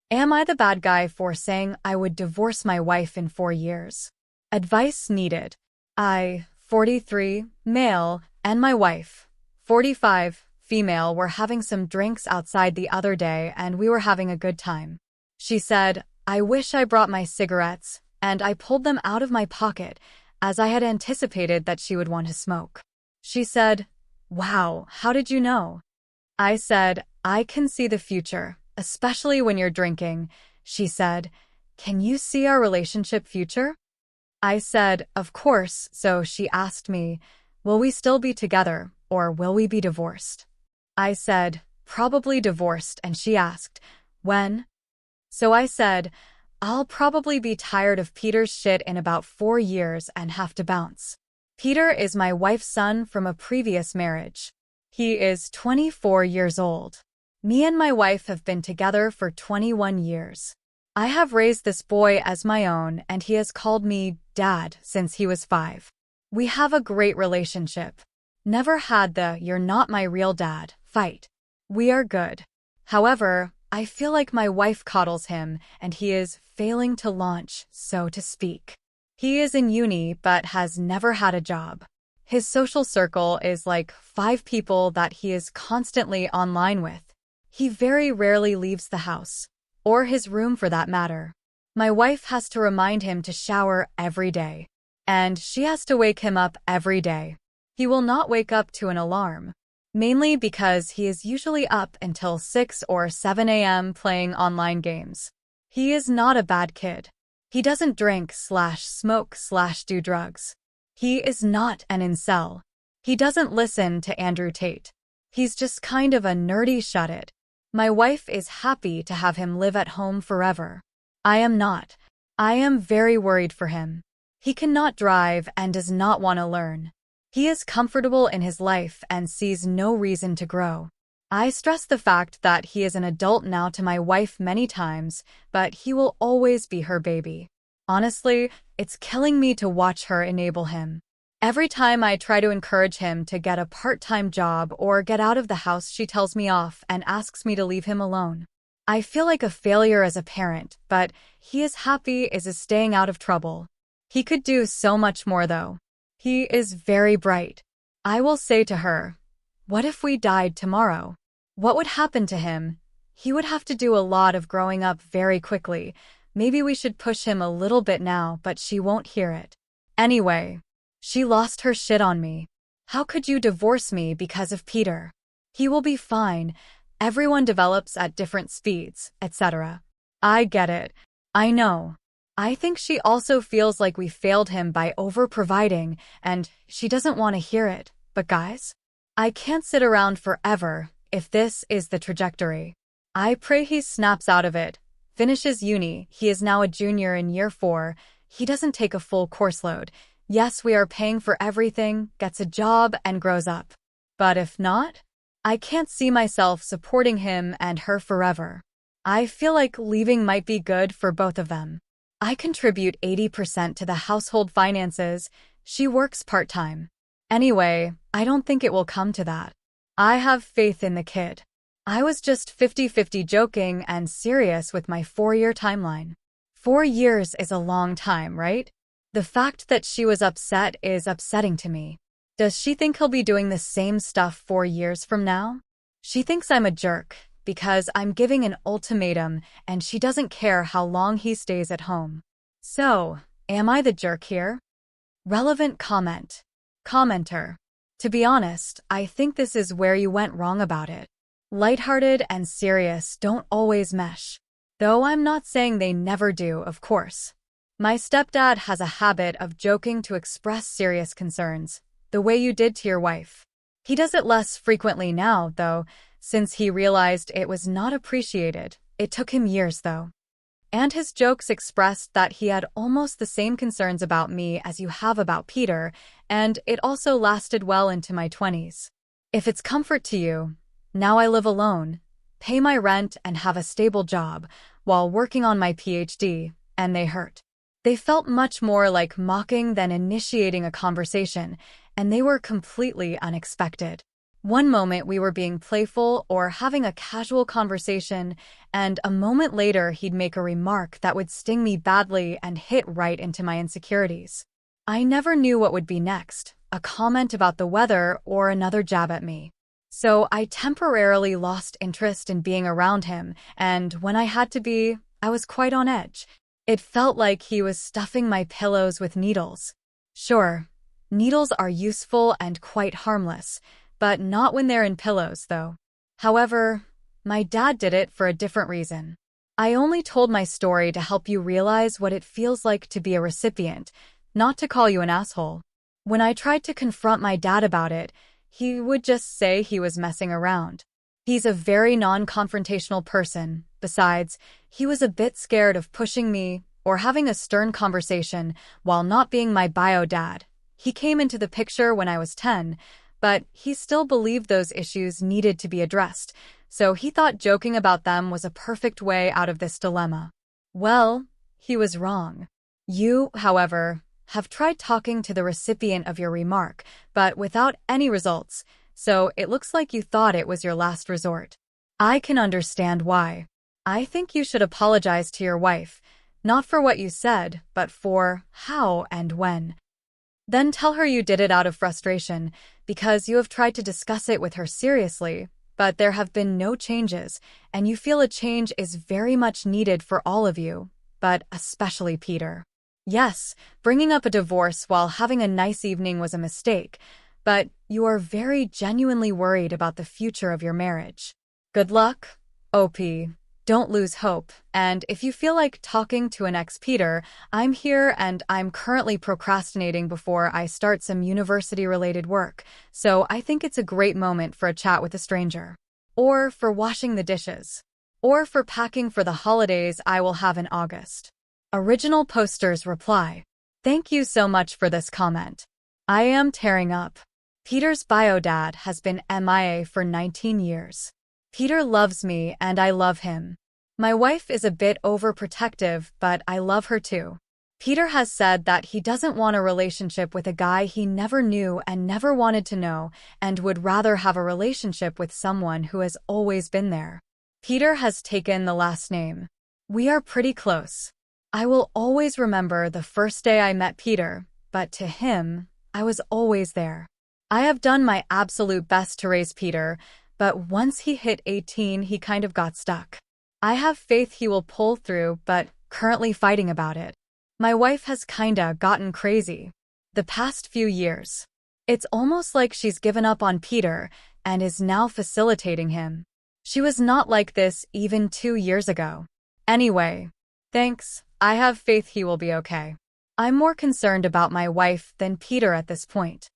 Am I the bad guy for saying I would divorce my wife in 4 years? Advice needed. I, 43, male, and my wife, 45, female, were having some drinks outside the other day and we were having a good time. She said, "I wish I brought my cigarettes," and I pulled them out of my pocket as I had anticipated that she would want to smoke. She said, "Wow, how did you know?" I said, "I can see the future, especially when you're drinking." She said, "Can you see our relationship future?" I said, "Of course." So she asked me, "Will we still be together, or will we be divorced?" I said, "Probably divorced," and she asked, "When?" So I said, "I'll probably be tired of Peter's shit in about 4 years and have to bounce." Peter is my wife's son from a previous marriage. He is 24 years old. Me and my wife have been together for 21 years. I have raised this boy as my own, and he has called me Dad since he was 5. We have a great relationship. Never had the "you're not my real dad" fight. We are good. However, I feel like my wife coddles him and he is failing to launch, so to speak. He is in uni but has never had a job. His social circle is like 5 people that he is constantly online with. He very rarely leaves the house, or his room for that matter. My wife has to remind him to shower every day, and she has to wake him up every day. He will not wake up to an alarm, mainly because he is usually up until 6 or 7 a.m. playing online games. He is not a bad kid. He doesn't drink/smoke/do drugs. He is not an incel. He doesn't listen to Andrew Tate. He's just kind of a nerdy shut-it. My wife is happy to have him live at home forever. I am not. I am very worried for him. He cannot drive and does not want to learn. He is comfortable in his life and sees no reason to grow. I stress the fact that he is an adult now to my wife many times, but he will always be her baby. Honestly, it's killing me to watch her enable him. Every time I try to encourage him to get a part-time job or get out of the house, she tells me off and asks me to leave him alone. I feel like a failure as a parent, but he is happy is staying out of trouble. He could do so much more though. He is very bright. I will say to her, "What if we died tomorrow? What would happen to him? He would have to do a lot of growing up very quickly. Maybe we should push him a little bit now," but she won't hear it. Anyway, she lost her shit on me. "How could you divorce me because of Peter? He will be fine. Everyone develops at different speeds, etc." I get it. I know. I think she also feels like we failed him by over-providing, and she doesn't want to hear it. But guys, I can't sit around forever if this is the trajectory. I pray he snaps out of it, finishes uni. He is now a junior in year 4. He doesn't take a full course load. Yes, we are paying for everything, gets a job, and grows up. But if not, I can't see myself supporting him and her forever. I feel like leaving might be good for both of them. I contribute 80% to the household finances. She works part-time. Anyway, I don't think it will come to that. I have faith in the kid. I was just 50-50 joking and serious with my 4-year timeline. 4 years is a long time, right? The fact that she was upset is upsetting to me. Does she think he'll be doing the same stuff 4 years from now? She thinks I'm a jerk because I'm giving an ultimatum and she doesn't care how long he stays at home. So, am I the jerk here? Relevant comment. Commenter. To be honest, I think this is where you went wrong about it. Lighthearted and serious don't always mesh. Though I'm not saying they never do, of course. My stepdad has a habit of joking to express serious concerns, the way you did to your wife. He does it less frequently now, though, since he realized it was not appreciated. It took him years, though. And his jokes expressed that he had almost the same concerns about me as you have about Peter, and it also lasted well into my 20s. If it's comfort to you, now I live alone, pay my rent and have a stable job, while working on my PhD, and they hurt. They felt much more like mocking than initiating a conversation, and they were completely unexpected. One moment we were being playful or having a casual conversation, and a moment later he'd make a remark that would sting me badly and hit right into my insecurities. I never knew what would be next, a comment about the weather or another jab at me. So I temporarily lost interest in being around him, and when I had to be, I was quite on edge. It felt like he was stuffing my pillows with needles. Sure, needles are useful and quite harmless, but not when they're in pillows, though. However, my dad did it for a different reason. I only told my story to help you realize what it feels like to be a recipient, not to call you an asshole. When I tried to confront my dad about it, he would just say he was messing around. He's a very non-confrontational person. Besides, he was a bit scared of pushing me or having a stern conversation while not being my bio dad. He came into the picture when I was 10, but he still believed those issues needed to be addressed, so he thought joking about them was a perfect way out of this dilemma. Well, he was wrong. You, however, have tried talking to the recipient of your remark, but without any results, so it looks like you thought it was your last resort. I can understand why. I think you should apologize to your wife, not for what you said, but for how and when. Then tell her you did it out of frustration, because you have tried to discuss it with her seriously, but there have been no changes, and you feel a change is very much needed for all of you, but especially Peter. Yes, bringing up a divorce while having a nice evening was a mistake, but you are very genuinely worried about the future of your marriage. Good luck, OP. Don't lose hope, and if you feel like talking to an ex-Peter, I'm here and I'm currently procrastinating before I start some university-related work, so I think it's a great moment for a chat with a stranger. Or for washing the dishes. Or for packing for the holidays I will have in August. Original posters reply. Thank you so much for this comment. I am tearing up. Peter's bio dad has been MIA for 19 years. Peter loves me and I love him. My wife is a bit overprotective, but I love her too. Peter has said that he doesn't want a relationship with a guy he never knew and never wanted to know, and would rather have a relationship with someone who has always been there. Peter has taken the last name. We are pretty close. I will always remember the first day I met Peter, but to him, I was always there. I have done my absolute best to raise Peter, but once he hit 18, he kind of got stuck. I have faith he will pull through, but currently fighting about it. My wife has kinda gotten crazy the past few years. It's almost like she's given up on Peter and is now facilitating him. She was not like this even 2 years ago. Anyway, thanks. I have faith he will be okay. I'm more concerned about my wife than Peter at this point.